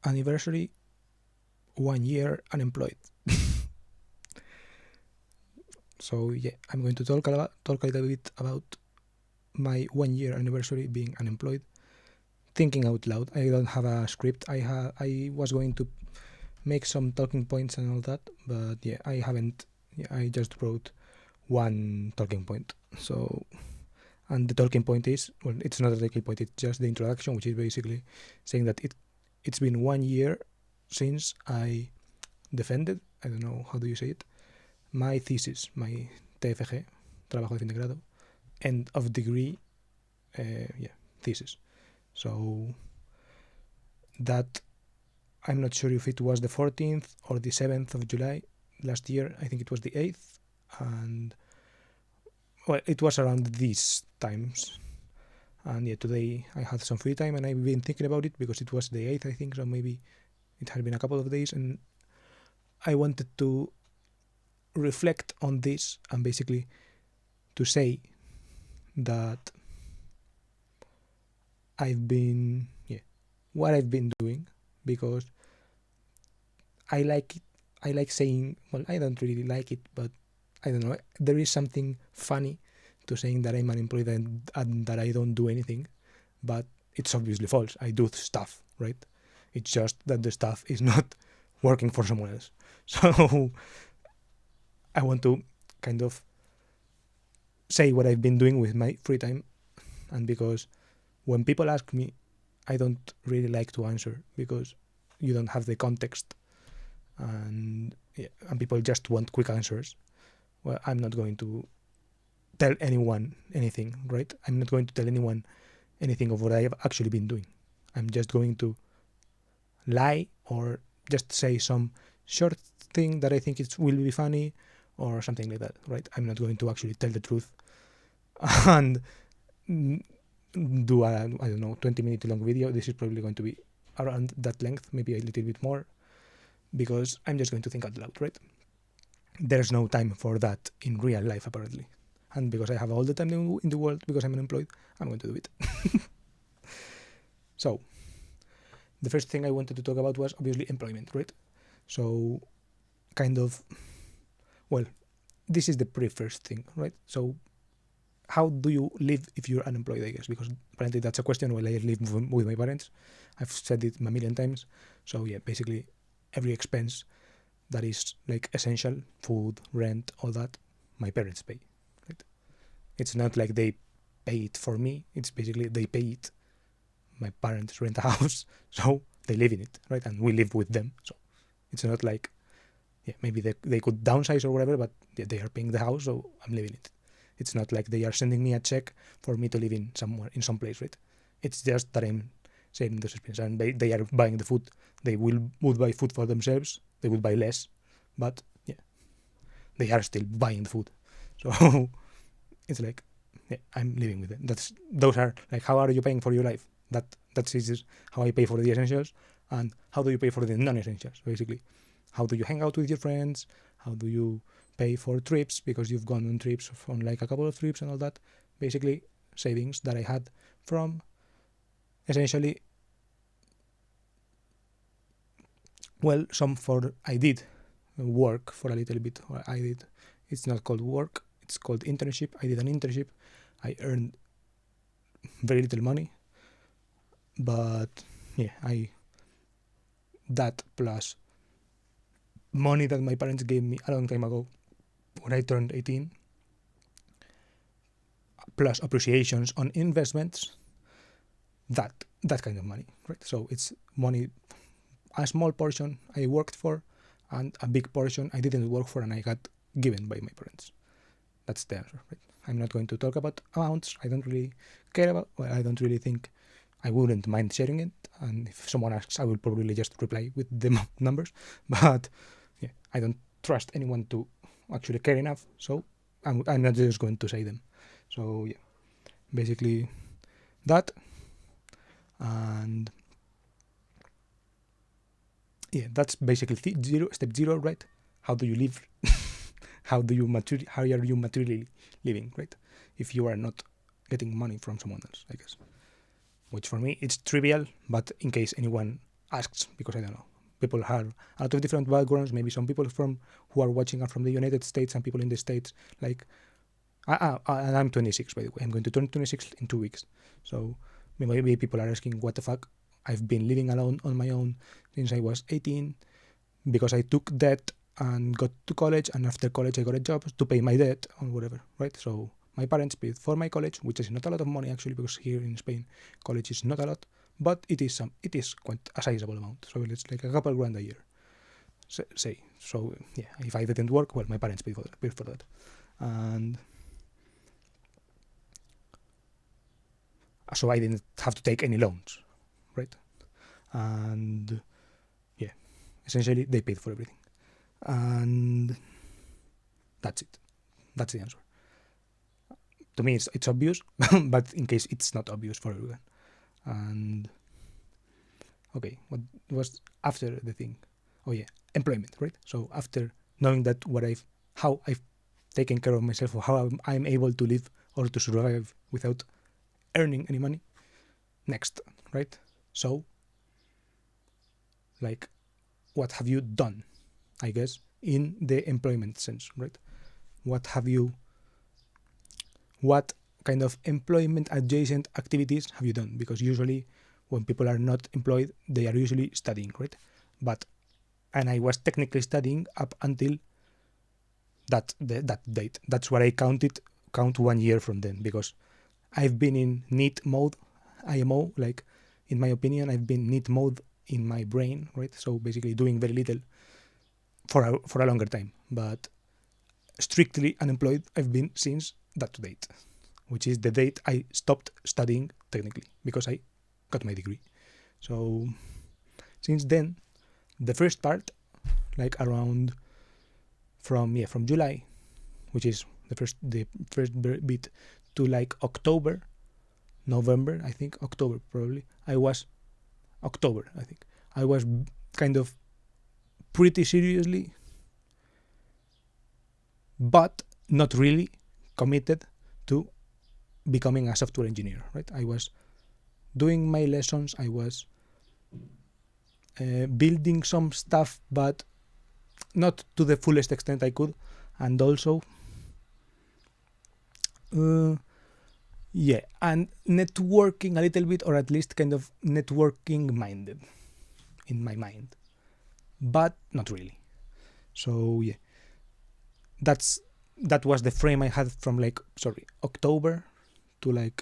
anniversary, 1 year unemployed. So yeah, I'm going to talk a little bit about my 1 year anniversary being unemployed, thinking out loud. I don't have a script. I was going to make some talking points and all that, but yeah, I haven't. Yeah, I just wrote one talking point. So, and the talking point is, well, it's not a talking point. It's just the introduction, which is basically saying that it's been 1 year since I defended. I don't know how do you say it. My thesis, my TFG, trabajo de fin de grado, end of degree, thesis. So that, I'm not sure if it was the 14th or the 7th of July last year. I think it was the 8th, and well, it was around these times. And yeah, today I had some free time and I've been thinking about it because it was the 8th, I think, so maybe it had been a couple of days, and I wanted to reflect on this and basically to say that what I've been doing, because I like it. I like saying, well, I don't really like it, but I don't know. There is something funny to saying that I'm unemployed and that I don't do anything, but it's obviously false. I do stuff, right? It's just that the stuff is not working for someone else. So I want to kind of say what I've been doing with my free time, and because when people ask me, I don't really like to answer because you don't have the context, and people just want quick answers. Well, I'm not going to tell anyone anything, right? I'm not going to tell anyone anything of what I have actually been doing. I'm just going to lie or just say some short thing that I think it will be funny or something like that, right? I'm not going to actually tell the truth and do a, I don't know, 20-minute long video. This is probably going to be around that length, maybe a little bit more, because I'm just going to think out loud, right? There's no time for that in real life, apparently. And because I have all the time in the world, because I'm unemployed, I'm going to do it. So, the first thing I wanted to talk about was obviously employment, right? So, kind of, well, this is the first thing, right? So, how do you live if you're unemployed, I guess? Because apparently that's a question while I live with my parents. I've said it a million times. So, yeah, basically every expense that is like essential, food, rent, all that, my parents pay, right? It's not like they pay it for me. It's basically they pay it. My parents rent a house, so they live in it, right? And we live with them. So it's not like, maybe they could downsize or whatever, but they are paying the house, so I'm living it. It's not like they are sending me a check for me to live in some place, right? It's just that I'm saving those expenses, and they are buying the food. They would buy food for themselves. They would buy less, but they are still buying the food. So it's like, I'm living with them. Those are like, how are you paying for your life? That's how I pay for the essentials, and how do you pay for the non-essentials? Basically, how do you hang out with your friends? How do you pay for trips because you've gone on trips, on like a couple of trips and all that? Basically, savings that I had from essentially, well, I did work for a little bit. It's not called work, it's called internship. I did an internship. I earned very little money, but that plus money that my parents gave me a long time ago when I turned 18, plus appreciations on investments, that kind of money, right? So it's money, a small portion I worked for, and a big portion I didn't work for and I got given by my parents. That's the answer, right? I'm not going to talk about amounts. I don't really care about, I don't really think I wouldn't mind sharing it, and if someone asks, I will probably just reply with the numbers, but I don't trust anyone to actually care enough, so I'm not just going to say them. So basically that, and that's basically step zero, right? How do you live? How are you materially living, right? If you are not getting money from someone else, I guess. Which for me, it's trivial, but in case anyone asks, because I don't know, people have a lot of different backgrounds. Maybe some people who are watching are from the United States, and people in the States, like, and I'm 26, by the way. I'm going to turn 26 in 2 weeks. So maybe people are asking, what the fuck? I've been living alone on my own since I was 18 because I took debt and got to college, and after college I got a job to pay my debt or whatever, right? So my parents paid for my college, which is not a lot of money actually, because here in Spain college is not a lot, but it is quite a sizable amount. So it's like a couple grand a year. So yeah, if I didn't work, well, my parents paid for that, and so I didn't have to take any loans, right? And yeah, essentially they paid for everything, and that's it. That's the answer. To me, it's obvious, but in case it's not obvious for everyone. And okay, what was after the thing? Oh yeah, employment, right? So after knowing that how I've taken care of myself, or how I'm able to live or to survive without earning any money, next, right? So, like, what have you done, I guess, in the employment sense, right? What kind of employment adjacent activities have you done? Because usually when people are not employed, they are usually studying, right? And I was technically studying up until that date. That's what I count 1 year from then, because I've been in NEET mode, IMO, like, in my opinion, I've been NEET mode in my brain, right? So basically doing very little for a longer time, but strictly unemployed I've been since that date, which is the date I stopped studying technically, because I got my degree. So since then, the first part, like around from July, which is the first bit, to like October, November, I think, October probably, I was kind of pretty seriously, but not really committed to becoming a software engineer, right? I was doing my lessons, I was building some stuff, but not to the fullest extent I could, and also and networking a little bit, or at least kind of networking minded in my mind, but not really. So yeah, that was the frame I had from October to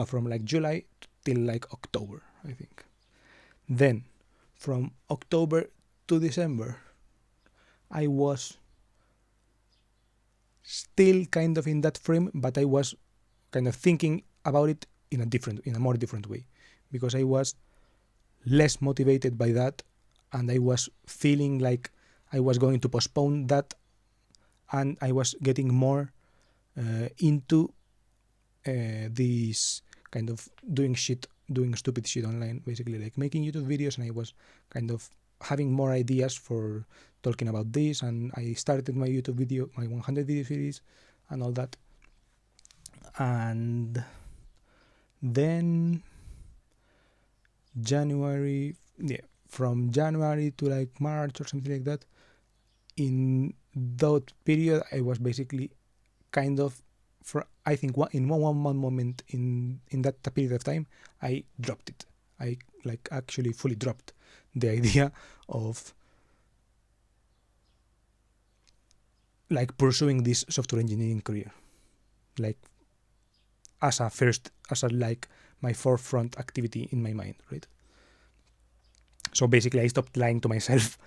from July till October, I think. Then from October to December, I was still kind of in that frame, but I was kind of thinking about it in a more different way, because I was less motivated by that, and I was feeling like I was going to postpone that, and I was getting more into this kind of doing stupid shit online, basically like making YouTube videos, and I was kind of having more ideas for talking about this, and I started my YouTube video, my 100 video series and all that. And then from January to March or something like that, in that period I was basically kind of, I think in one moment in that period of time, I dropped it. I actually fully dropped the idea of pursuing this software engineering career, as my forefront activity in my mind, right? So basically I stopped lying to myself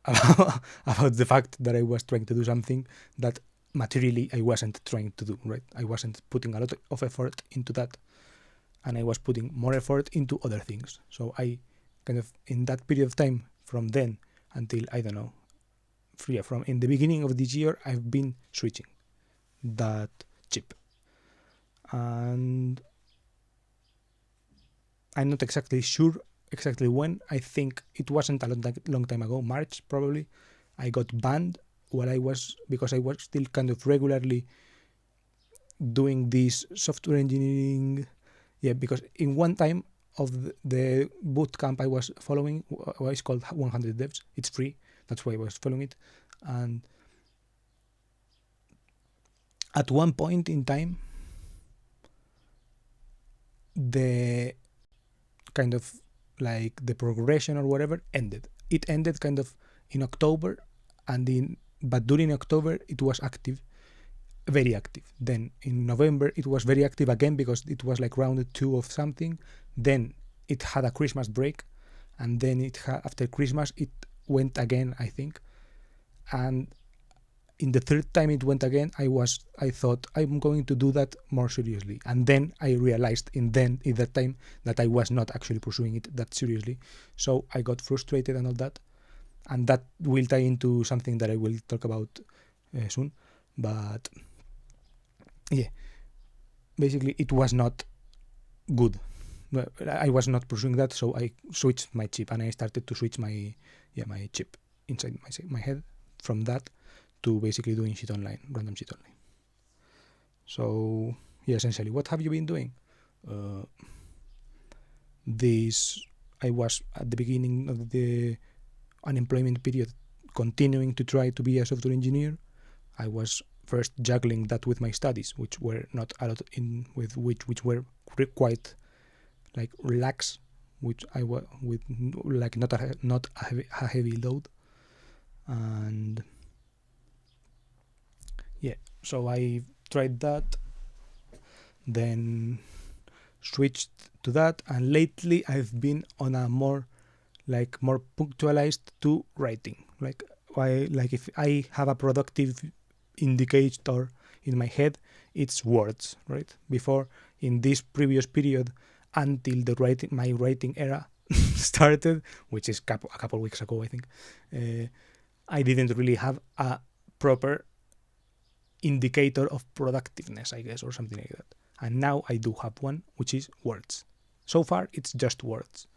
about the fact that I was trying to do something that materially I wasn't trying to do, right? I wasn't putting a lot of effort into that, and I was putting more effort into other things. So I kind of, in that period of time, from then until, I don't know, from in the beginning of this year, I've been switching that chip. And I'm not exactly sure when. I think it wasn't a long time ago, March probably, I got banned because I was still kind of regularly doing this software engineering. Yeah, because in one time the boot camp I was following was called 100 Devs. It's free. That's why I was following it. And at one point in time, the kind of like the progression or whatever ended. It ended kind of in October, but during October it was active, very active. Then in November it was very active again because it was like round 2 of something. Then it had a Christmas break, and then after Christmas it went again, I think. And in the third time it went again, I thought I'm going to do that more seriously. And then I realized in that time that I was not actually pursuing it that seriously. So I got frustrated and all that. And that will tie into something that I will talk about soon. But yeah, basically it was not good. I was not pursuing that, so I switched my chip, and I started to switch my chip inside my head from that to basically doing shit online, random shit online. So yeah, essentially, what have you been doing? I was at the beginning of the unemployment period continuing to try to be a software engineer. I was first juggling that with my studies, which were not a lot which were quite like relaxed, which I was with like not a heavy load. And yeah, so I tried that, then switched to that, and lately I've been on a more punctualized to writing. Like if I have a productive indicator in my head, it's words, right? Before, in this previous period, until my writing era started, which is a couple weeks ago, I think, I didn't really have a proper indicator of productiveness, I guess, or something like that. And now I do have one, which is words. So far, it's just words.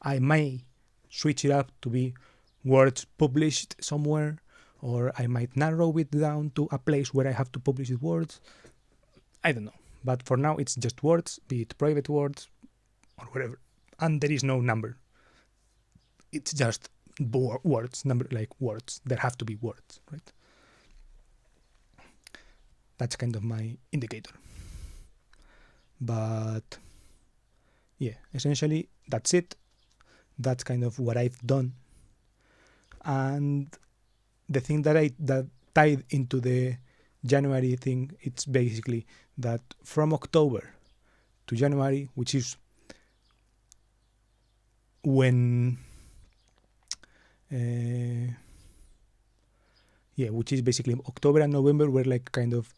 I may switch it up to be words published somewhere, or I might narrow it down to a place where I have to publish words. I don't know. But for now, it's just words, be it private words or whatever. And there is no number. It's just words, words. There have to be words, right? That's kind of my indicator. But yeah, essentially, that's it. That's kind of what I've done. And the thing that tied into the January thing, it's basically that from October to January, which is when which is basically October and November were like kind of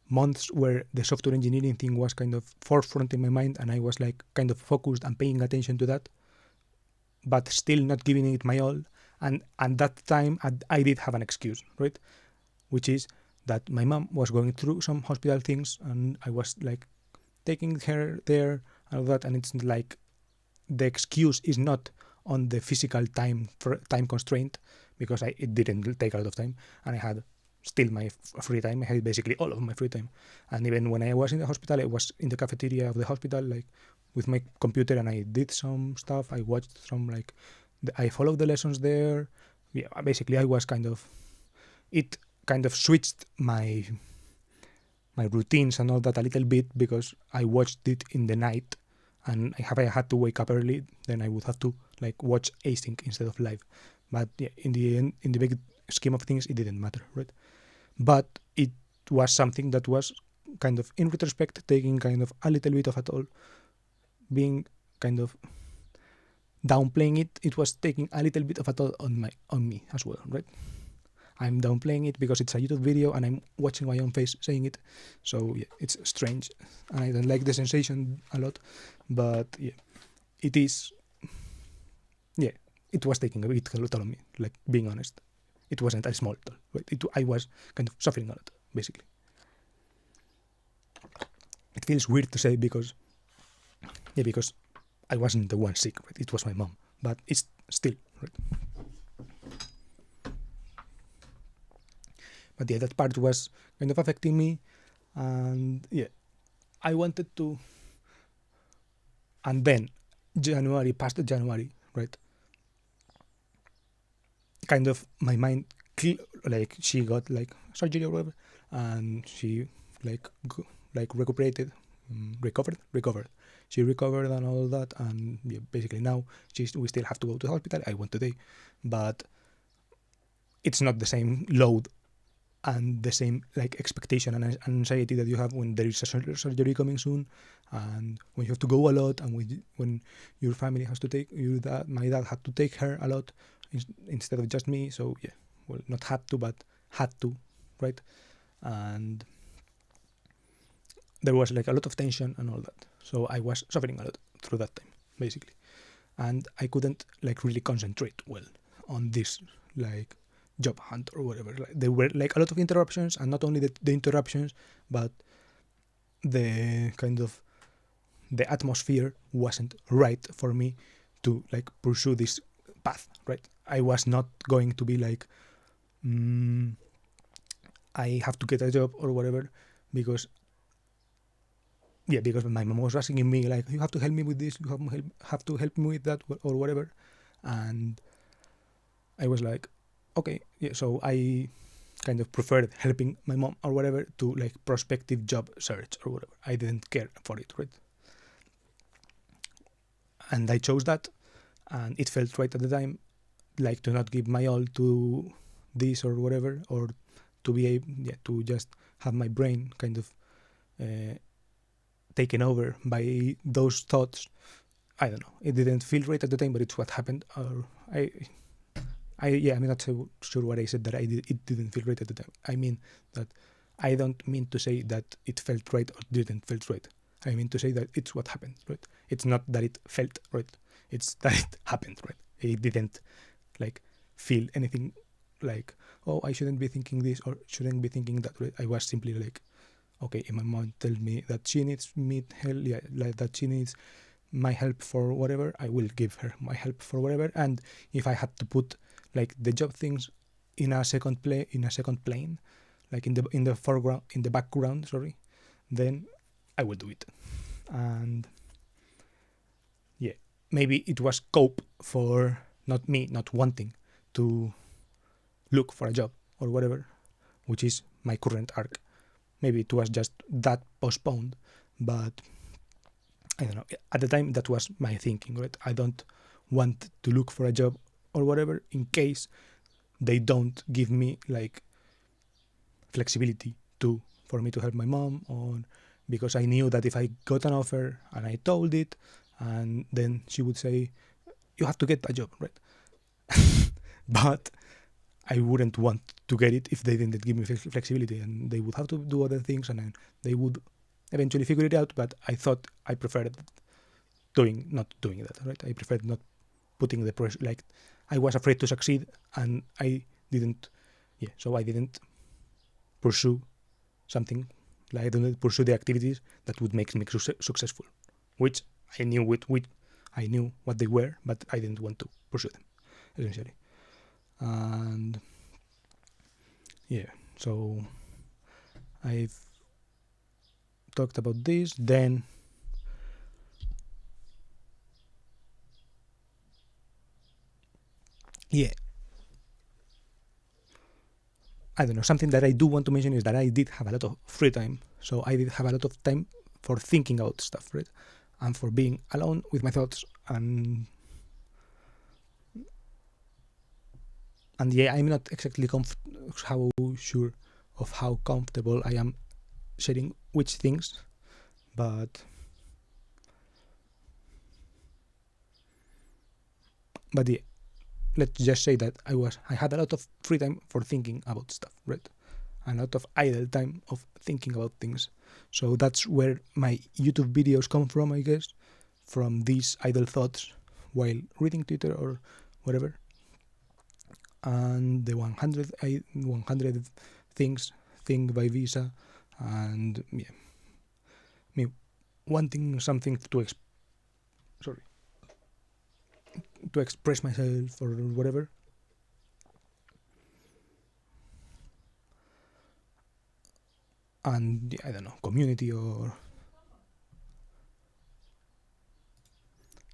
months where the software engineering thing was kind of forefront in my mind, and I was like kind of focused and paying attention to that, but still not giving it my all. And at that time, I did have an excuse, right? Which is that my mom was going through some hospital things, and I was like taking her there and all that. And it's like the excuse is not on the physical time constraint, because it didn't take a lot of time, and I had still my free time. I had basically all of my free time. And even when I was in the hospital, I was in the cafeteria of the hospital, like with my computer, and I did some stuff. I watched some I followed the lessons there. Yeah, basically I was it kind of switched my routines and all that a little bit, because I watched it in the night, and if I had to wake up early, then I would have to like watch async instead of live. But yeah, in the end, in the big scheme of things, it didn't matter, right? But it was something that was kind of, in retrospect, taking kind of a little bit of it all, being kind of downplaying it. It was taking a little bit of a toll on me as well, right? I'm downplaying it because it's a YouTube video and I'm watching my own face saying it. So yeah, it's strange, and I don't like the sensation a lot. But yeah, it is. Yeah, it was taking a bit toll on me. Like, being honest, it wasn't a small toll. Right? I was kind of suffering a lot, basically. It feels weird to say because I wasn't the one sick, right? It was my mom, but it's still, right? But yeah, that part was kind of affecting me, and yeah, I wanted to. And then January, past January, right? Kind of my mind, like she got like surgery or whatever, and she like recuperated, recovered. She recovered and all that, and yeah, basically now we still have to go to the hospital. I went today, but it's not the same load and the same like expectation and anxiety that you have when there is a surgery coming soon, and when you have to go a lot, and when your family has to take your dad. My dad had to take her a lot instead of just me. So yeah, well, not had to, but had to, right? And there was like a lot of tension and all that. So I was suffering a lot through that time, basically, and I couldn't like really concentrate well on this like job hunt or whatever. Like, there were like a lot of interruptions, and not only the interruptions, but the kind of the atmosphere wasn't right for me to like pursue this path, right? I was not going to be like, I have to get a job or whatever, because because my mom was asking me like, you have to help me with this, you have to help me with that or whatever, and I was like, okay, yeah. So I kind of preferred helping my mom or whatever to like prospective job search or whatever. I didn't care for it, right? And I chose that, and it felt right at the time, like to not give my all to this or whatever, or to be able, to just have my brain kind of taken over by those thoughts. I don't know. It didn't feel right at the time, but it's what happened. Or I'm not so sure what I said that I did. It didn't feel right at the time. I mean that I don't mean to say that it felt right or didn't felt right. I mean to say that it's what happened, right? It's not that it felt right. It's that it happened, right? It didn't like feel anything like, oh, I shouldn't be thinking this or shouldn't be thinking that, right? I was simply like, okay, if my mom tells me that she needs me help, like that she needs my help for whatever, I will give her my help for whatever. And if I had to put like the job things in a second plane, like in the foreground, in the background, sorry, then I will do it. And yeah, maybe it was cope for not me not wanting to look for a job or whatever, which is my current arc. Maybe it was just that postponed, but I don't know. At the time, that was my thinking, right? I don't want to look for a job or whatever in case they don't give me like flexibility to for me to help my mom, or because I knew that if I got an offer and I told it, and then she would say, you have to get a job, right? But I wouldn't want to get it if they didn't give me flexibility, and they would have to do other things, and then they would eventually figure it out. But I thought I preferred not doing that, right? I preferred not putting the pressure. Like I was afraid to succeed, and I didn't. Yeah, so I didn't pursue something. Like I didn't pursue the activities that would make me successful, which I knew I knew what they were, but I didn't want to pursue them, essentially. And yeah, so I've talked about this. Then yeah, I don't know, something that I do want to mention is that I did have a lot of free time. So I did have a lot of time for thinking about stuff, right? And for being alone with my thoughts. And yeah, I'm not exactly how sure of how comfortable I am sharing which things, but yeah, let's just say that I had a lot of free time for thinking about stuff, right? And a lot of idle time of thinking about things. So that's where my YouTube videos come from, I guess, from these idle thoughts while reading Twitter or whatever. And the 100 things thing by Visa, and yeah, me wanting something to express myself or whatever. And I don't know, community or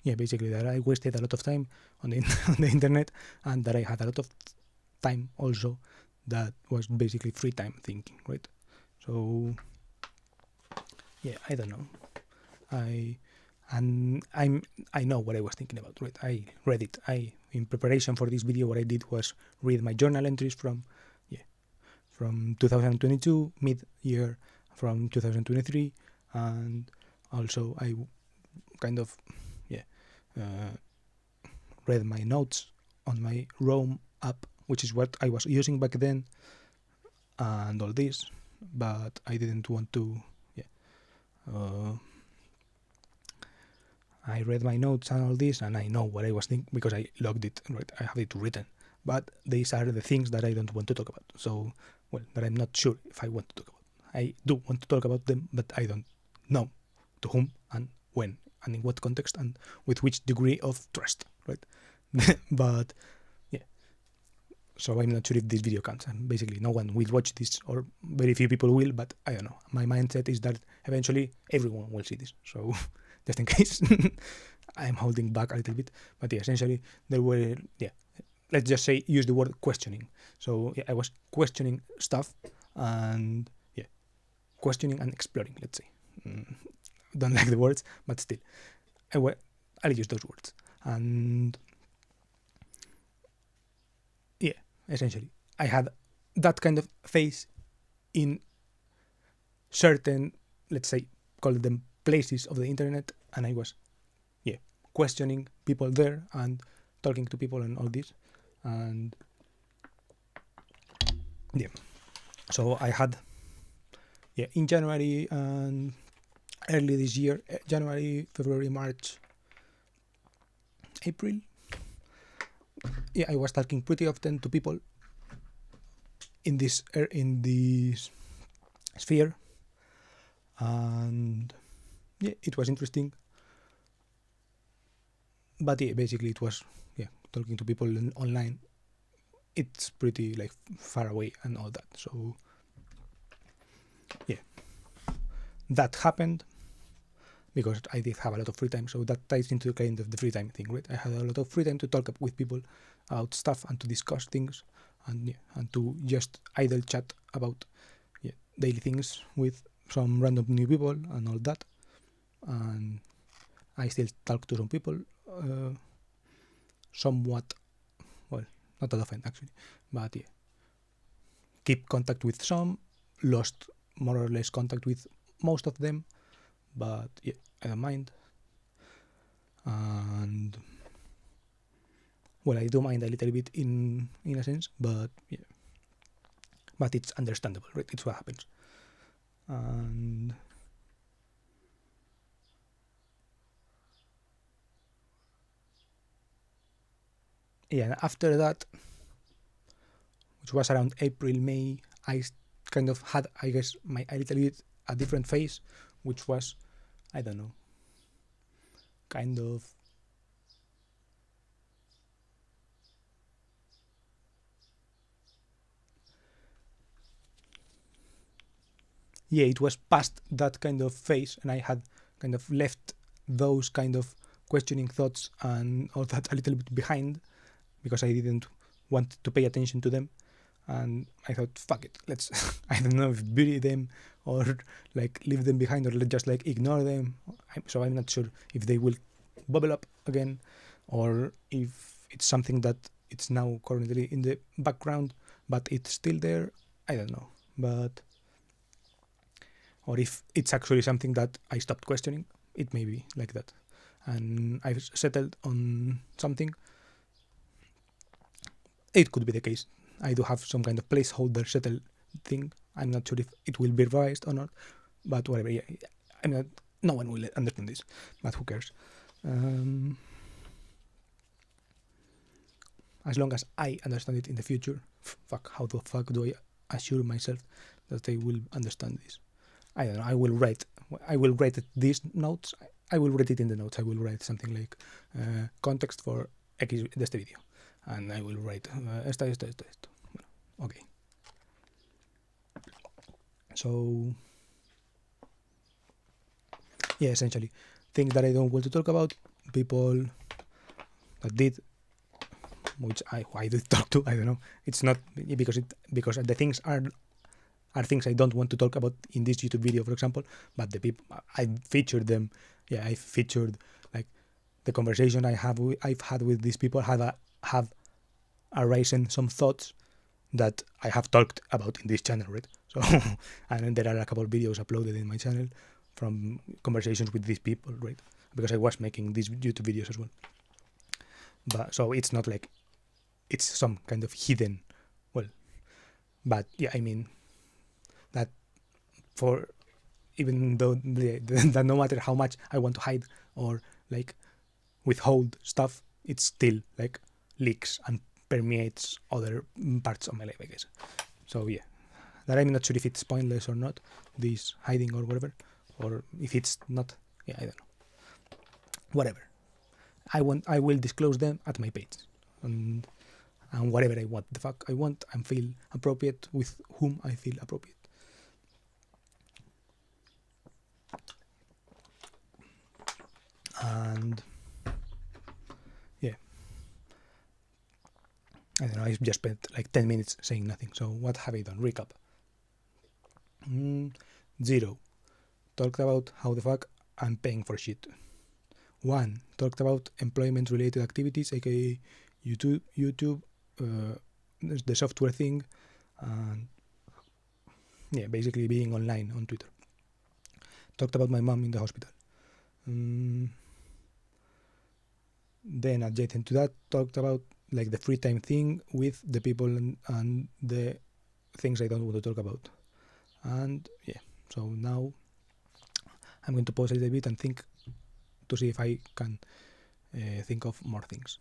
yeah, basically that I wasted a lot of time on the on the internet, and that I had a lot of time also that was basically free time thinking, right? So yeah, I don't know. I know what I was thinking about, right? I read it. In preparation for this video, what I did was read my journal entries from 2022 mid-year, from 2023, and also I kind of read my notes on my Roam app, which is what I was using back then, and all this, but I didn't want to. I read my notes and all this, and I know what I was thinking because I logged it, right? I have it written. But these are the things that I don't want to talk about. So, well, that I'm not sure if I want to talk about. I do want to talk about them, but I don't know to whom and when and in what context and with which degree of trust, right? But yeah, so I'm not sure if this video counts. And basically, no one will watch this, or very few people will. But I don't know. My mindset is that eventually everyone will see this. So just in case, I'm holding back a little bit. But yeah, essentially, there were let's just say use the word questioning. So yeah, I was questioning stuff and questioning and exploring. Let's say. Don't like the words, but still, I'll use those words. And yeah, essentially, I had that kind of phase in certain, let's say, call them places of the internet, and I was, questioning people there and talking to people and all this, and so I had, in January and early this year, January, February, March, April, I was talking pretty often to people in this sphere, and it was interesting. But basically it was talking to people online. It's pretty like far away and all that. So that happened because I did have a lot of free time. So that ties into kind of the free time thing, right? I had a lot of free time to talk with people about stuff and to discuss things, and to just idle chat about daily things with some random new people and all that. And I still talk to some people somewhat, well, not that often actually, but keep contact with some, lost more or less contact with most of them, but I don't mind. And well, I do mind a little bit in a sense, but but it's understandable, right? It's what happens. And after that, which was around April, May, I kind of had, I guess, a little bit a different phase, which was, I don't know, kind of it was past that kind of phase, and I had kind of left those kind of questioning thoughts and all that a little bit behind because I didn't want to pay attention to them. And I thought, fuck it, let's, I don't know if bury them or like leave them behind or just like ignore them. So I'm not sure if they will bubble up again or if it's something that it's now currently in the background, but it's still there. I don't know. But, or if it's actually something that I stopped questioning, it may be like that. And I've settled on something. It could be the case. I do have some kind of placeholder settle thing. I'm not sure if it will be revised or not, but whatever. I'm not. No one will understand this, but who cares? As long as I understand it in the future, how the fuck do I assure myself that they will understand this? I don't know. I will write these notes. I will write it in the notes. I will write something like context for X de este video. And I will write esto. Okay. So essentially, things that I don't want to talk about, people that did, which I did talk to. I don't know. It's not because the things are things I don't want to talk about in this YouTube video, for example. But the people I featured them. Yeah, I featured like the conversation I've had with these people have arisen some thoughts that I have talked about in this channel, right? So, and then there are a couple of videos uploaded in my channel from conversations with these people, right? Because I was making these YouTube videos as well. But so it's not like it's some kind of hidden, well, but yeah, I mean that for even though that no matter how much I want to hide or like withhold stuff, it still like leaks and permeates other parts of my life, I guess. So yeah, that I'm not sure if it's pointless or not, this hiding or whatever, or if it's not. Yeah, I don't know. Whatever. I will disclose them at my page, and whatever I want, the fuck I want, and feel appropriate with whom I feel appropriate. And yeah, I don't know, I just spent like 10 minutes saying nothing. So what have I done? Recap. 0. Talked about how the fuck I'm paying for shit. 1. Talked about employment related activities, aka YouTube, the software thing, and yeah, basically being online on Twitter. Talked about my mom in the hospital. Then adjacent to that, talked about like the free time thing with the people and the things I don't want to talk about. And yeah, so now I'm going to pause a little bit and think to see if I can think of more things.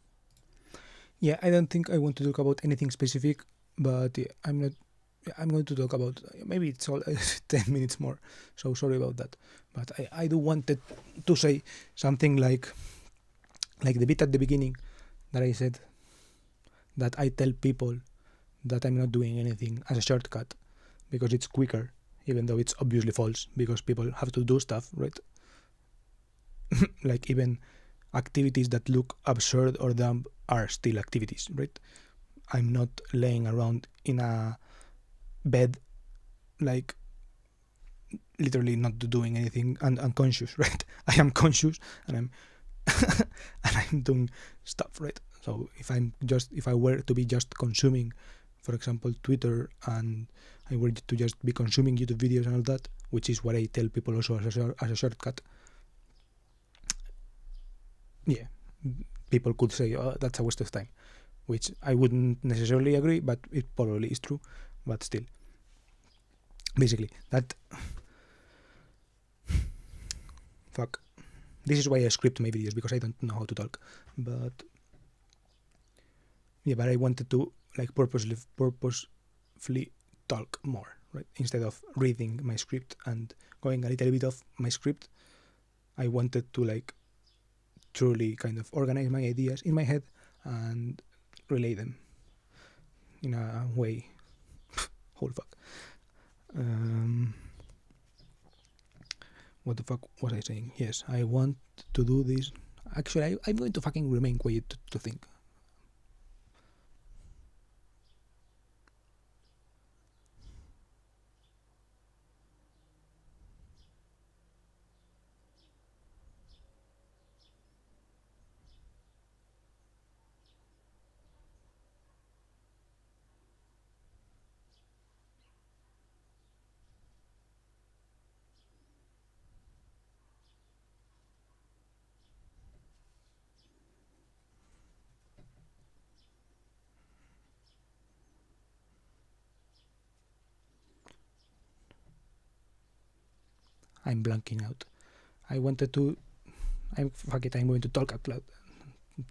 Yeah, I don't think I want to talk about anything specific, but yeah, I'm going to talk about, maybe it's all 10 minutes more, so sorry about that. But I do wanted to say something like the bit at the beginning that I said that I tell people that I'm not doing anything as a shortcut because it's quicker, even though it's obviously false, because people have to do stuff, right? Like even activities that look absurd or dumb are still activities, right? I'm not laying around in a bed like literally not doing anything and unconscious, right? I am conscious and I'm and I'm doing stuff, right? So if I were to be just consuming, for example, Twitter, and I were to just be consuming YouTube videos and all that, which is what I tell people also as a shortcut, yeah, people could say, oh, that's a waste of time, which I wouldn't necessarily agree, but it probably is true. But still, basically, that fuck. This is why I script my videos, because I don't know how to talk. But yeah, but I wanted to like purposefully talk more, right? Instead of reading my script and going a little bit off my script, I wanted to like truly kind of organize my ideas in my head and relay them in a way. Holy fuck. What the fuck was I saying? Yes, I want to do this. Actually, I'm going to fucking remain quiet to think. I'm blanking out. I'm going to talk out loud,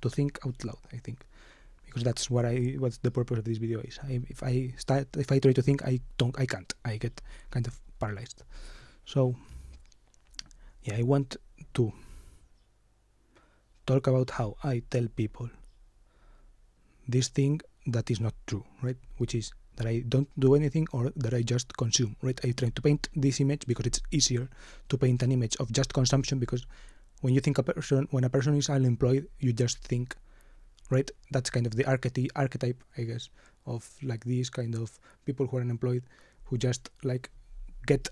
to think out loud, I think, because that's what's the purpose of this video is. If I try to think, I can't. I get kind of paralyzed. So yeah, I want to talk about how I tell people this thing that is not true, right? Which is that I don't do anything or that I just consume, right? I try to paint this image because it's easier to paint an image of just consumption, because when you think when a person is unemployed, you just think, right? That's kind of the archetype, I guess, of like these kind of people who are unemployed, who just like get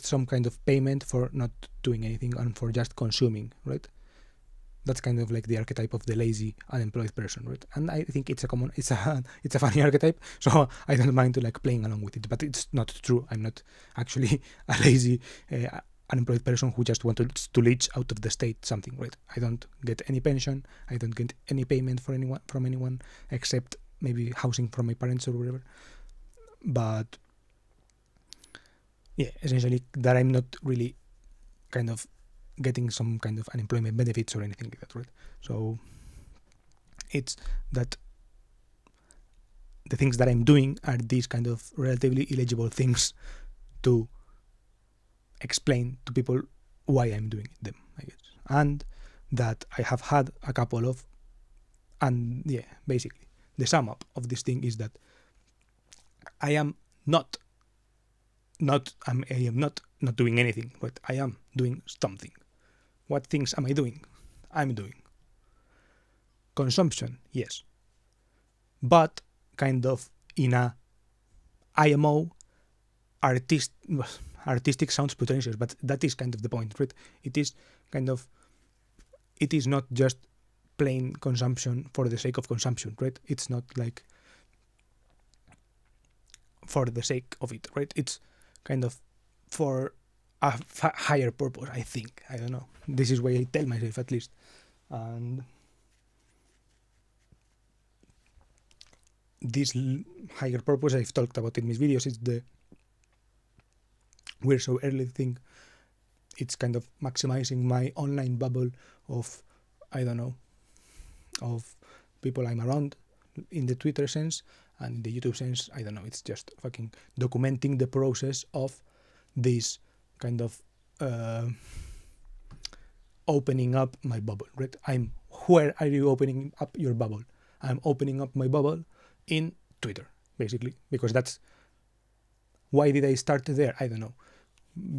some kind of payment for not doing anything and for just consuming, right? That's kind of like the archetype of the lazy unemployed person, right? And I think it's a funny archetype, so I don't mind to like playing along with it. But it's not true. I'm not actually a lazy unemployed person who just wanted to leech out of the state something, right? I don't get any pension. I don't get any payment from anyone except maybe housing from my parents or whatever. But yeah, essentially that I'm not really kind of getting some kind of unemployment benefits or anything like that, right? So it's that the things that I'm doing are these kind of relatively illegible things to explain to people why I'm doing them, I guess. And that I have had a couple of, and yeah, basically the sum up of this thing is that I am not doing anything, but I am doing something. What things am I doing? I'm doing consumption, yes, but kind of in a IMO artistic sounds pretentious, but that is kind of the point, right? It is not just plain consumption for the sake of consumption, right? It's not like for the sake of it, right? It's kind of for a higher purpose, I think. I don't know. This is what I tell myself, at least. And this higher purpose I've talked about in these videos is the we're so early thing. It's kind of maximizing my online bubble of, I don't know, of people I'm around in the Twitter sense, and in the YouTube sense, I don't know, it's just fucking documenting the process of this kind of opening up my bubble, right? Where are you opening up your bubble? I'm opening up my bubble in Twitter, basically, because that's, why did I start there? I don't know,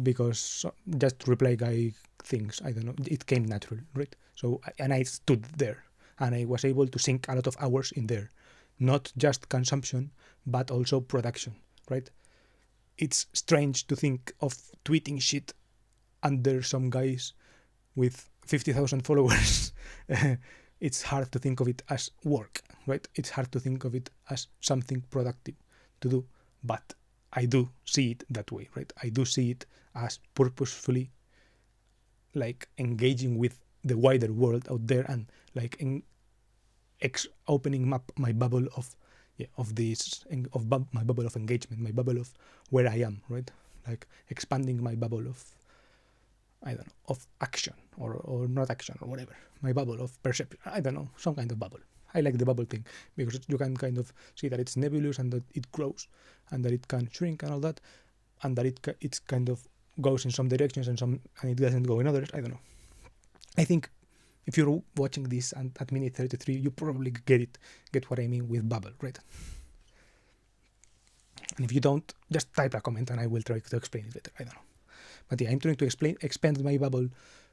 because just reply guy things, I don't know, it came natural, right? So, and I stood there, and I was able to sink a lot of hours in there, not just consumption, but also production, right? It's strange to think of tweeting shit under some guys with 50,000 followers. It's hard to think of it as work, right? It's hard to think of it as something productive to do, but I do see it that way, right? I do see it as purposefully like engaging with the wider world out there, and like opening up my bubble of my bubble of engagement, my bubble of where I am, right? Like expanding my bubble of, I don't know, of action or not action or whatever. My bubble of perception, I don't know, some kind of bubble. I like the bubble thing because you can kind of see that it's nebulous and that it grows and that it can shrink and all that, and that it's kind of goes in some directions and it doesn't go in others. I don't know. I think if you're watching this and at minute 33, you probably get what I mean with bubble, right? And if you don't, just type a comment and I will try to explain it better. I don't know. But yeah, I'm trying to expand my bubble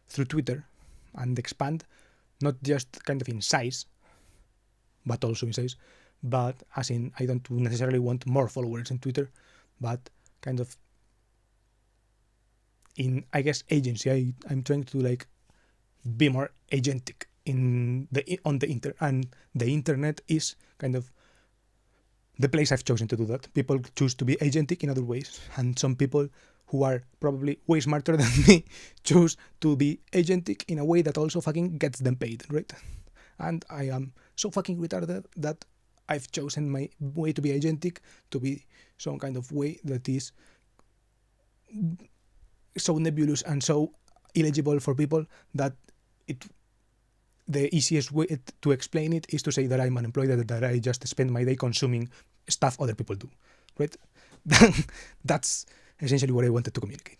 through Twitter, and expand not just kind of in size, but also in size, but as in I don't necessarily want more followers in Twitter, but kind of in, I guess, agency. I'm trying to like be more agentic on the internet, and the internet is kind of the place I've chosen to do that. People choose to be agentic in other ways, and some people who are probably way smarter than me choose to be agentic in a way that also fucking gets them paid, right? And I am so fucking retarded that I've chosen my way to be agentic to be some kind of way that is so nebulous and so illegible for people that the easiest way to explain it is to say that I'm unemployed, that I just spend my day consuming stuff other people do, right? That's essentially what I wanted to communicate.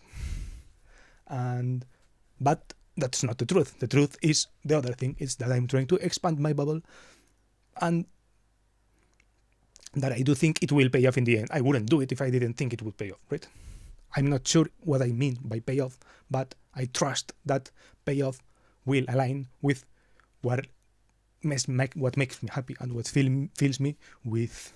But that's not the truth. The truth is the other thing, is that I'm trying to expand my bubble, and that I do think it will pay off in the end. I wouldn't do it if I didn't think it would pay off, right? I'm not sure what I mean by payoff, but I trust that payoff will align with what makes me happy and what fills me with,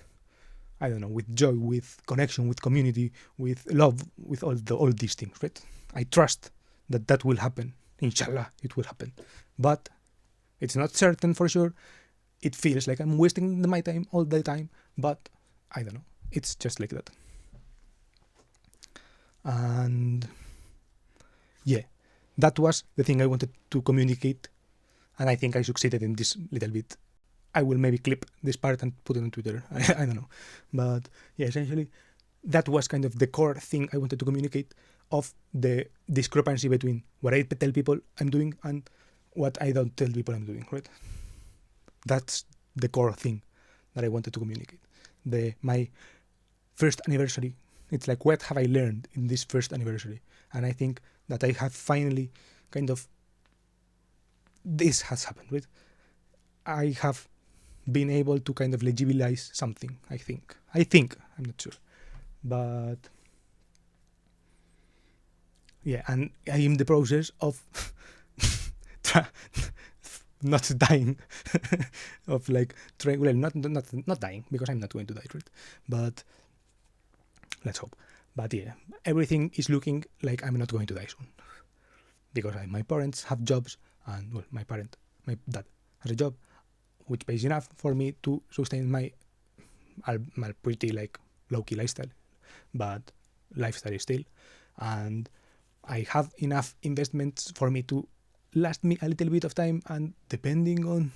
I don't know, with joy, with connection, with community, with love, with all these things, right? I trust that will happen. Inshallah, it will happen. But it's not certain for sure. It feels like I'm wasting my time all the time, but I don't know. It's just like that. And yeah, that was the thing I wanted to communicate, and I think I succeeded in this little bit. I will maybe clip this part and put it on Twitter. I don't know. But yeah, essentially, that was kind of the core thing I wanted to communicate, of the discrepancy between what I tell people I'm doing and what I don't tell people I'm doing, right? That's the core thing that I wanted to communicate. My first anniversary, it's like, what have I learned in this first anniversary? And I think that I have finally this has happened, right? I have been able to kind of legibilize something, I think, I'm not sure. But yeah, and I am in the process of not dying, of like trying, well, not dying, because I'm not going to die, right? But let's hope. But yeah, everything is looking like I'm not going to die soon, because my parents have jobs, and well, my dad has a job which pays enough for me to sustain my pretty like low-key lifestyle, but lifestyle still. And I have enough investments for me to last me a little bit of time, and depending on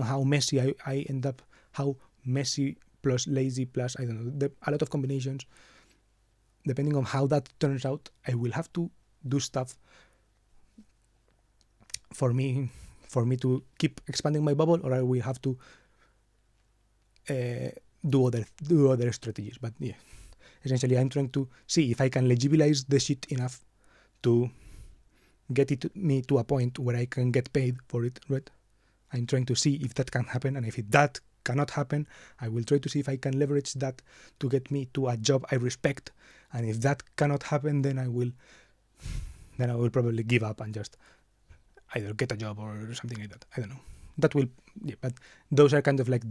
how messy I end up, how messy plus lazy plus, I don't know, a lot of combinations, depending on how that turns out, I will have to do stuff for me to keep expanding my bubble, or I will have to do other strategies. But yeah, essentially I'm trying to see if I can legibilize the shit enough to get me to a point where I can get paid for it, right? I'm trying to see if that can happen, and if that cannot happen, I will try to see if I can leverage that to get me to a job I respect. And if that cannot happen, then I will probably give up and just either get a job or something like that. I don't know. That will, yeah, but those are kind of like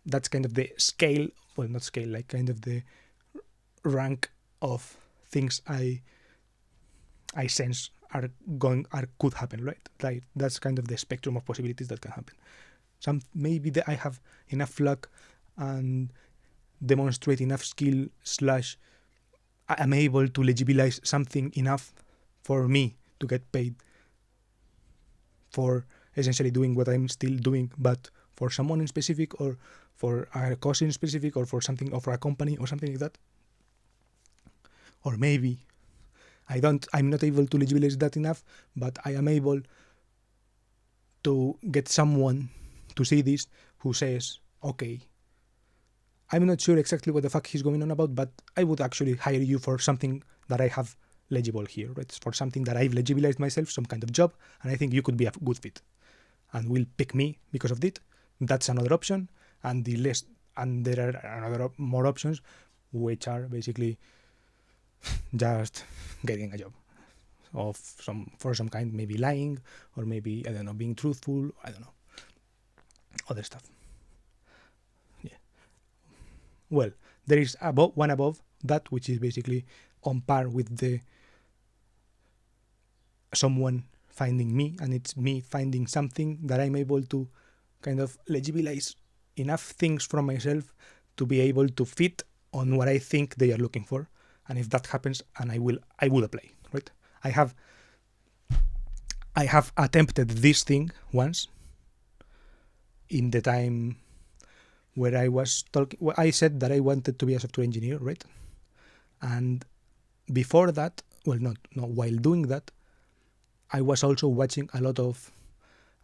that's kind of the scale, well, not scale, like kind of the rank of things I sense could happen, right? Like that's kind of the spectrum of possibilities that can happen. Maybe that I have enough luck and demonstrate enough skill / I'm able to legibilize something enough for me to get paid for essentially doing what I'm still doing, but for someone in specific, or for a cause in specific, or for something, or for a company or something like that. Or maybe I'm not able to legibilize that enough, but I am able to get someone to see this who says, okay, I'm not sure exactly what the fuck he's going on about, but I would actually hire you for something that I have legible here, right? For something that I've legibilized myself, some kind of job, and I think you could be a good fit, and will pick me because of it. That's another option, and there are more options, which are basically just getting a job for some kind, maybe lying, or maybe, I don't know, being truthful, I don't know, other stuff. Yeah. Well, there is one above that, which is basically on par with the someone finding me, and it's me finding something that I'm able to kind of legibilize enough things from myself to be able to fit on what I think they are looking for. And if that happens, and I would apply, right? I have attempted this thing once in the time where I was talking. Well, I said that I wanted to be a software engineer, right? And before that, well, not while doing that, I was also watching a lot of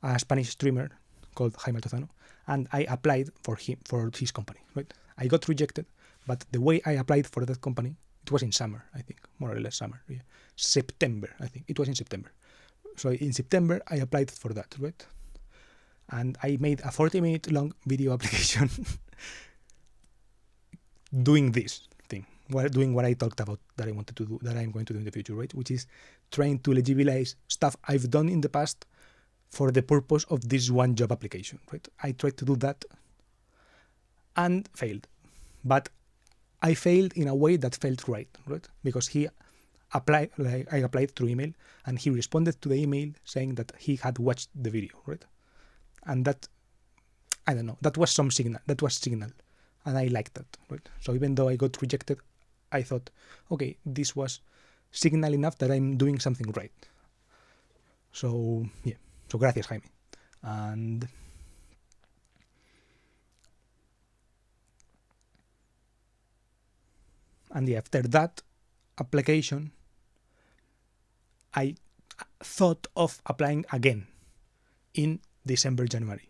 a Spanish streamer called Jaime Altozano, and I applied for his company, right? I got rejected, but the way I applied for that company, it was in summer, I think, more or less summer, yeah. September, I think. It was in September. So in September, I applied for that, right? And I made a 40-minute long video application doing this thing, doing what I talked about that I wanted to do, that I'm going to do in the future, right? Which is trying to legibilize stuff I've done in the past for the purpose of this one job application, right? I tried to do that and failed. But I failed in a way that felt right? Because I applied through email, and he responded to the email saying that he had watched the video, right? And that, I don't know, that was some signal. That was signal, and I liked that, right? So even though I got rejected, I thought, okay, this was signal enough that I'm doing something right. So yeah, so gracias, Jaime. And yeah, after that application, I thought of applying again in December, January,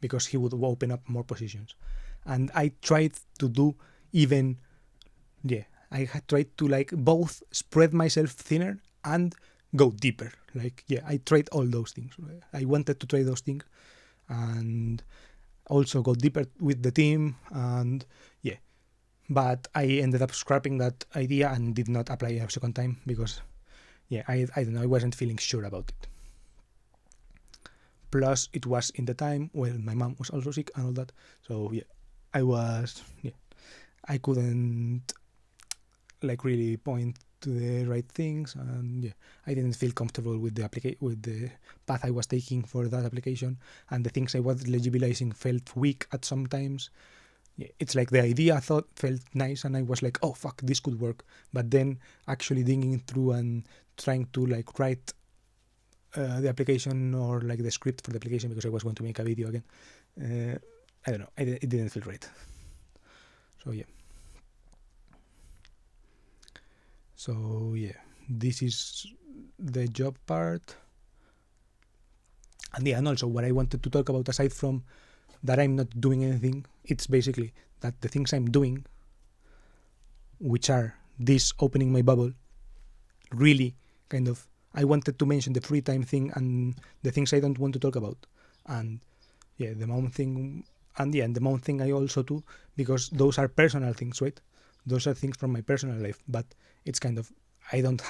because he would open up more positions. And I tried to do even, I had tried to like both spread myself thinner and go deeper. Like, I tried all those things. I wanted to try those things and also go deeper with the team, and but I ended up scrapping that idea and did not apply a second time because I don't know, I wasn't feeling sure about it. Plus it was in the time when my mom was also sick and all that, so I couldn't like really point to the right things, and I didn't feel comfortable with the path I was taking for that application, and the things I was legibilizing felt weak at some times. It's like the idea I thought felt nice, and I was like, oh fuck, this could work. But then actually digging through and trying to like write the application or like the script for the application, because I was going to make a video again, I don't know, it didn't feel right. So this is the job part. And also what I wanted to talk about, aside from that I'm not doing anything, it's basically that the things I'm doing, which are this opening my bubble, really kind of, I wanted to mention the free time thing and the things I don't want to talk about, and the mount thing, and the mount thing I also do, because those are personal things, right? Those are things from my personal life, but it's kind of, I don't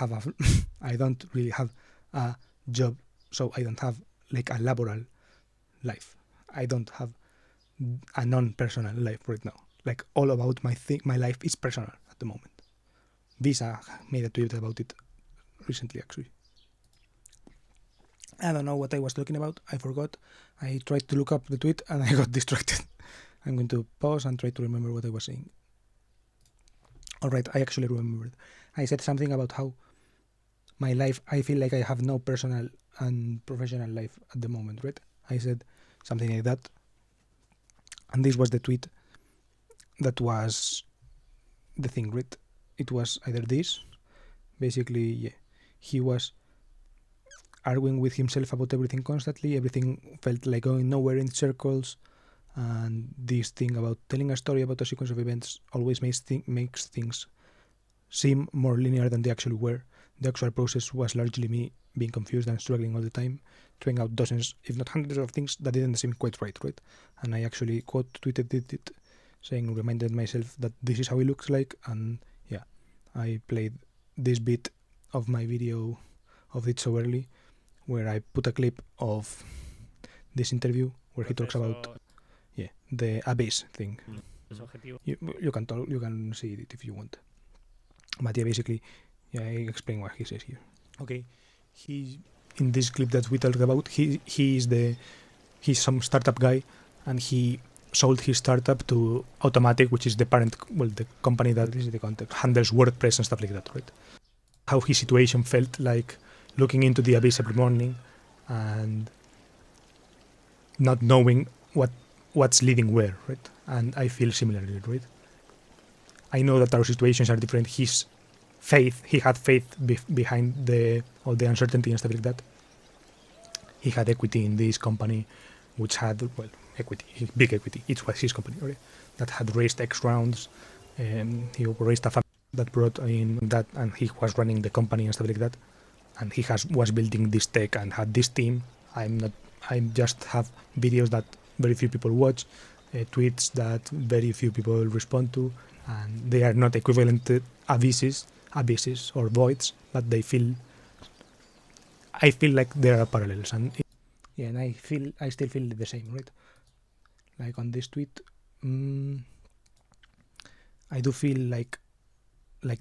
really have a job, so I don't have like a laboral life. I don't have a non-personal life right now. Like all about my life is personal at the moment. Visa made a tweet about it recently, actually. I don't know what I was talking about. I forgot. I tried to look up the tweet and I got distracted. I'm going to pause and try to remember what I was saying. All right, I actually remembered. I said something about how my life, I feel like I have no personal and professional life at the moment, right? I said something like that. And this was the tweet that was the thing, right? It was either this, basically, he was arguing with himself about everything constantly. Everything felt like going nowhere, in circles. And this thing about telling a story about a sequence of events always makes things seem more linear than they actually were. The actual process was largely me being confused and struggling all the time, trying out dozens, if not hundreds of things that didn't seem quite right? And I actually quote tweeted it, saying, reminded myself that this is how it looks like, and I played this bit of my video of it so early, where I put a clip of this interview where he talks about the abyss thing. You can see it if you want. But basically, I explain what he says here. Okay, he in this clip that we talked about, he's some startup guy, and he sold his startup to Automatic, which is the the company that is the context, handles WordPress and stuff like that, right? How his situation felt like looking into the abyss every morning and not knowing what's leading where, right? And I feel similarly, right? I know that our situations are different. He had faith behind all the uncertainty and stuff like that. He had equity in this company, which had, big equity. It was his company, right? That had raised X rounds. He raised a fund that brought in that, and he was running the company and stuff like that. And he was building this tech and had this team. I just have videos that very few people watch. tweets that very few people respond to, and they are not equivalent abysses or voids, but I feel like there are parallels, and I still feel the same, right? Like on this tweet, I do feel like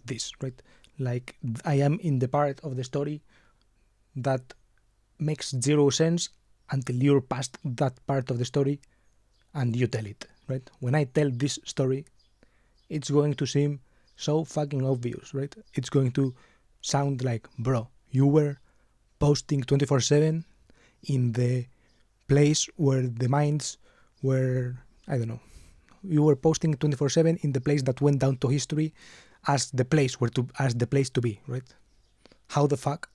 this, right? Like I am in the part of the story that makes zero sense until you're past that part of the story and you tell it, right? When I tell this story, it's going to seem so fucking obvious, right? It's going to sound like, bro, you were posting 24/7 in the place where the minds were, I don't know, you were posting 24/7 in the place that went down to history as the place to be, right? How the fuck?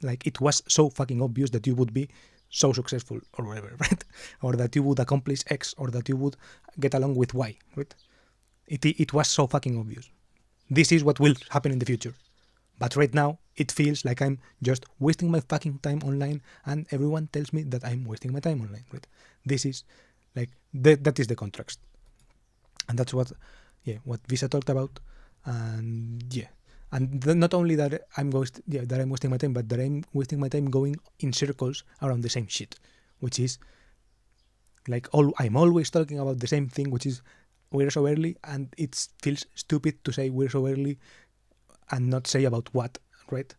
Like, it was so fucking obvious that you would be so successful or whatever, right? Or that you would accomplish X, or that you would get along with Y, right? It was so fucking obvious. This is what will happen in the future. But right now, it feels like I'm just wasting my fucking time online, and everyone tells me that I'm wasting my time online, right? This is like, that is the contrast. And that's what Visa talked about. And not only that I'm wasting my time, but that I'm wasting my time going in circles around the same shit, which is like I'm always talking about the same thing, which is we're so early, and it feels stupid to say we're so early and not say about what, right?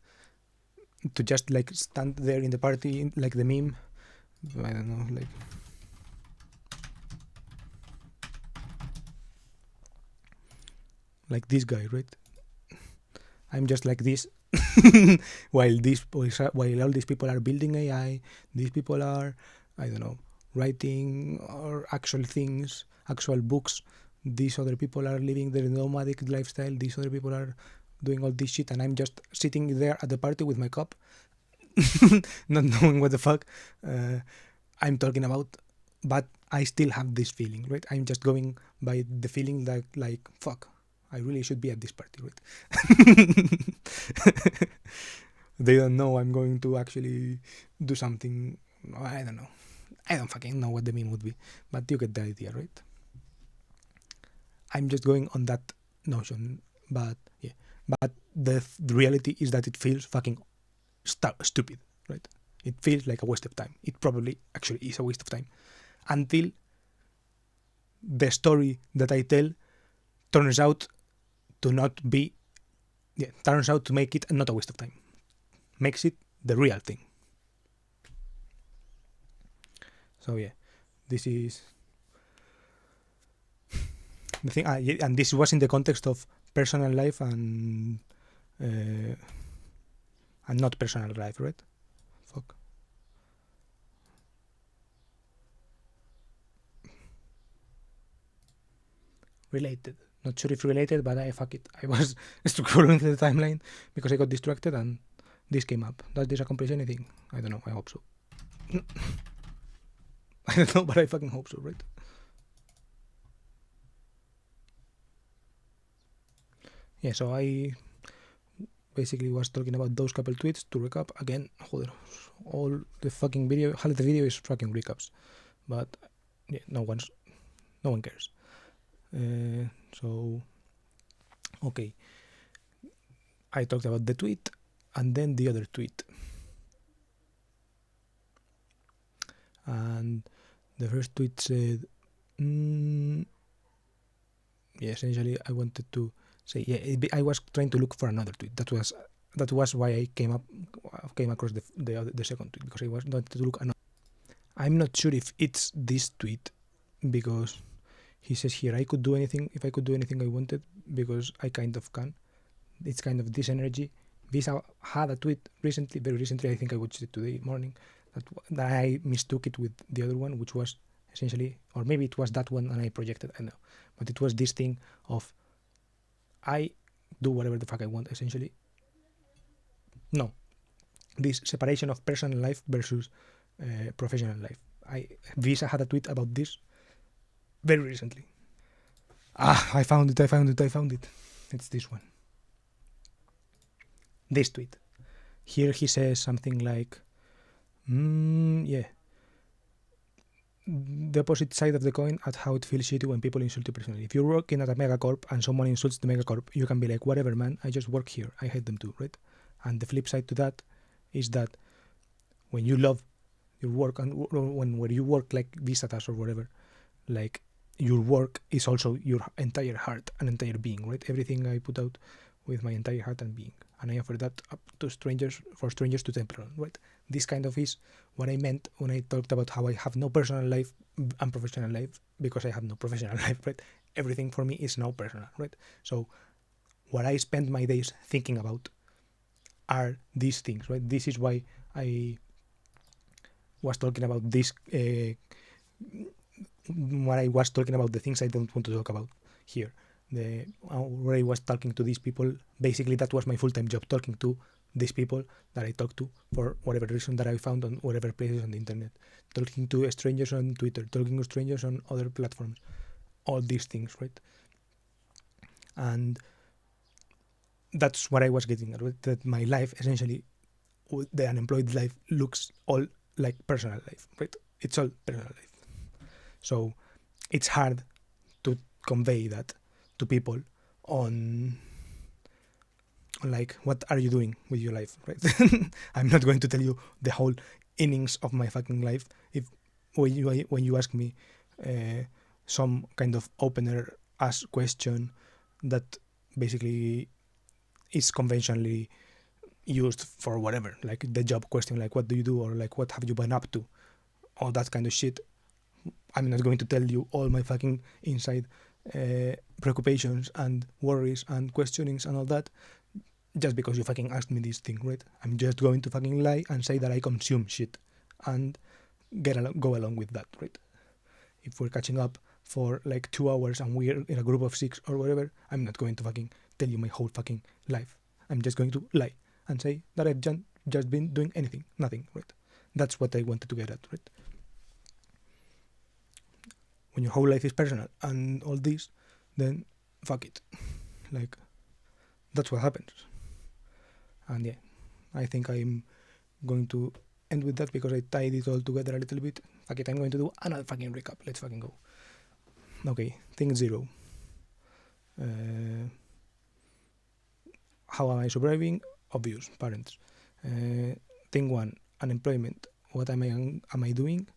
To just like stand there in the party like the meme, I don't know, like this guy, right? I'm just like this while all these people are building AI, these people are, I don't know, writing or actual things, actual books. These other people are living their nomadic lifestyle. These other people are doing all this shit, and I'm just sitting there at the party with my cup, not knowing what the fuck I'm talking about. But I still have this feeling, right? I'm just going by the feeling that, like, fuck, I really should be at this party, right? They don't know I'm going to actually do something. I don't know. I don't fucking know what the meme would be, but you get the idea, right? I'm just going on that notion, but yeah. But the reality is that it feels fucking stupid, right? It feels like a waste of time. It probably actually is a waste of time until the story that I tell turns out to make it not a waste of time. Makes it the real thing. So yeah, this is the thing. And this was in the context of personal life and not personal life, right? Fuck. Related. Not sure if related, but fuck it. I was scrolling through the timeline because I got distracted and this came up. Does this accomplish anything? I don't know. I hope so. I don't know, but I fucking hope so, right? Yeah, so I basically was talking about those couple tweets. To recap again, all the fucking video, half the video is fucking recaps, but yeah, no one cares. So okay, I talked about the tweet and then the other tweet, and the first tweet said, essentially I wanted to say, I was trying to look for another tweet. That was why I came across the second tweet, because I was not to look another. I'm not sure if it's this tweet, because he says here, if I could do anything I wanted, because I kind of can. It's kind of this energy. Visa had a tweet very recently, I think I watched it today morning, that I mistook it with the other one, which was essentially, or maybe it was that one and I projected, I don't know. But it was this thing of, I do whatever the fuck I want, essentially. No. This separation of personal life versus professional life. Visa had a tweet about this very recently. I found it. It's this one. This tweet. Here he says something like, the opposite side of the coin at how it feels shitty when people insult you personally. If you're working at a megacorp and someone insults the megacorp, you can be like, whatever, man, I just work here. I hate them too, right? And the flip side to that is that when you love your work and when you work like Visatas or whatever, like your work is also your entire heart and entire being, right? Everything I put out with my entire heart and being, and I offer that up to strangers, for strangers to temper on, right? This kind of is what I meant when I talked about how I have no personal life and professional life, because I have no professional life, right? Everything for me is now personal, right? So what I spend my days thinking about are these things, right? This is why I was talking about this, what I was talking about, the things I don't want to talk about here. Where I was talking to these people, basically that was my full-time job, talking to these people that I talk to for whatever reason that I found on whatever places on the internet, talking to strangers on Twitter, talking to strangers on other platforms, all these things, right? And that's what I was getting at, right? That my life, essentially, the unemployed life, looks all like personal life, right? It's all personal life. So it's hard to convey that to people on like, what are you doing with your life, right? I'm not going to tell you the whole innings of my fucking life. If when you ask me some kind of opener ask question that basically is conventionally used for whatever, like the job question, like what do you do, or like what have you been up to, all that kind of shit, I'm not going to tell you all my fucking inside preoccupations and worries and questionings and all that just because you fucking asked me this thing, right? I'm just going to fucking lie and say that I consume shit and go along with that, right? If we're catching up for like 2 hours and we're in a group of 6 or whatever, I'm not going to fucking tell you my whole fucking life. I'm just going to lie and say that I've just been doing nothing, right? That's what I wanted to get at, right? When your whole life is personal and all this, then fuck it. Like, that's what happens. And yeah, I think I'm going to end with that because I tied it all together a little bit. Fuck it, I'm going to do another fucking recap. Let's fucking go. Okay, thing 0. How am I surviving? Obvious, parents. Thing 1, unemployment. What am I doing?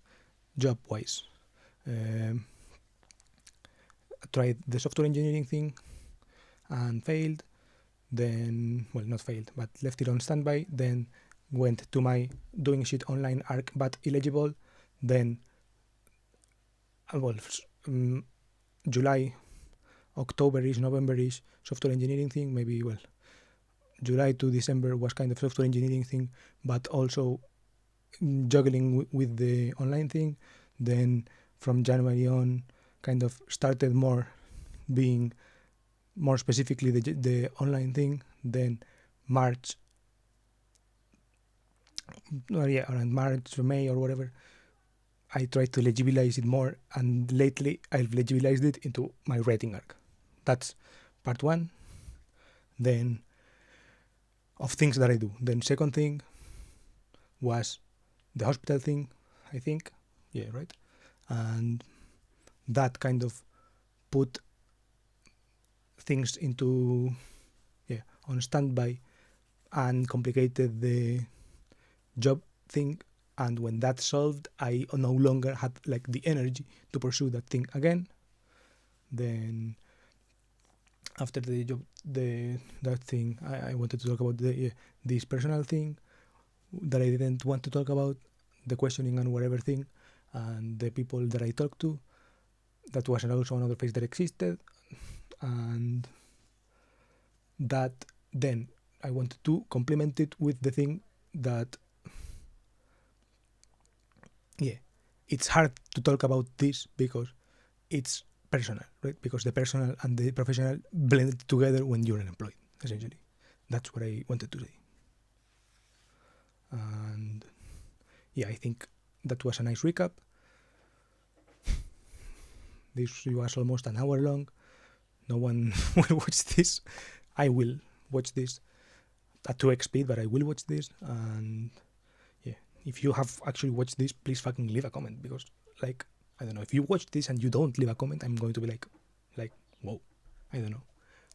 Job-wise. Tried the software engineering thing and failed. Then, well, not failed, but left it on standby. Then went to my doing shit online arc, but illegible. Then, July, October-ish, November-ish software engineering thing. Maybe, well, July to December was kind of software engineering thing, but also juggling with the online thing. Then from January on, kind of started more being more specifically the online thing. Then March, around March or May or whatever, I tried to legibilize it more, and lately I've legibilized it into my writing arc. That's part 1. Then of things that I do. Then second thing was the hospital thing, I think. Yeah, right? And that kind of put things into, on standby and complicated the job thing. And when that's solved, I no longer had like the energy to pursue that thing again. Then after the job, that thing, I wanted to talk about this personal thing that I didn't want to talk about, the questioning and whatever thing, and the people that I talked to. That was also another phase that existed, and that then I wanted to complement it with the thing that, it's hard to talk about this because it's personal, right? Because the personal and the professional blend together when you're unemployed, essentially. That's what I wanted to say. And I think that was a nice recap. This was almost an hour long. No one will watch this. I will watch this at 2x speed, but I will watch this. And if you have actually watched this, please fucking leave a comment, because like I don't know, if you watch this and you don't leave a comment, I'm going to be like, whoa, I don't know.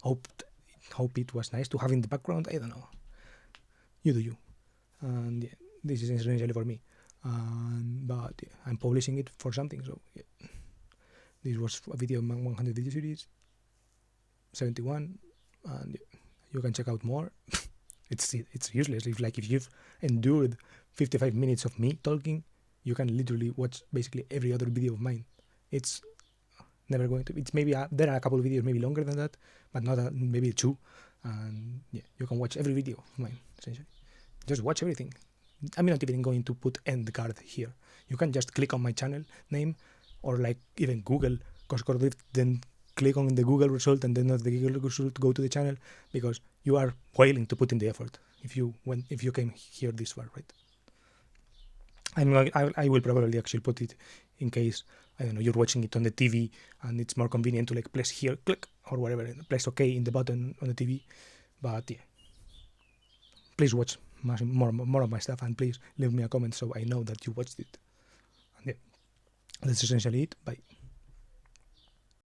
Hope it was nice to have in the background. I don't know. You do you. And yeah, this is essentially for me. But yeah, I'm publishing it for something. So yeah. This was a video of my 100 video series, 71, and yeah, you can check out more. It's useless. If you've endured 55 minutes of me talking, you can literally watch basically every other video of mine. It's never going to. It's maybe there are a couple of videos maybe longer than that, but not maybe 2. And yeah, you can watch every video of mine essentially. Just watch everything. I'm not even going to put end card here. You can just click on my channel name, or like even Google Coscordiv, then click on the Google result, and then the Google result go to the channel, because you are willing to put in the effort if you came here this far, right? I will probably actually put it in case, I don't know, you're watching it on the TV and it's more convenient to like press here, click, or whatever, press OK in the button on the TV. But yeah, please watch more of my stuff, and please leave me a comment so I know that you watched it. And yeah, that's essentially it. Bye.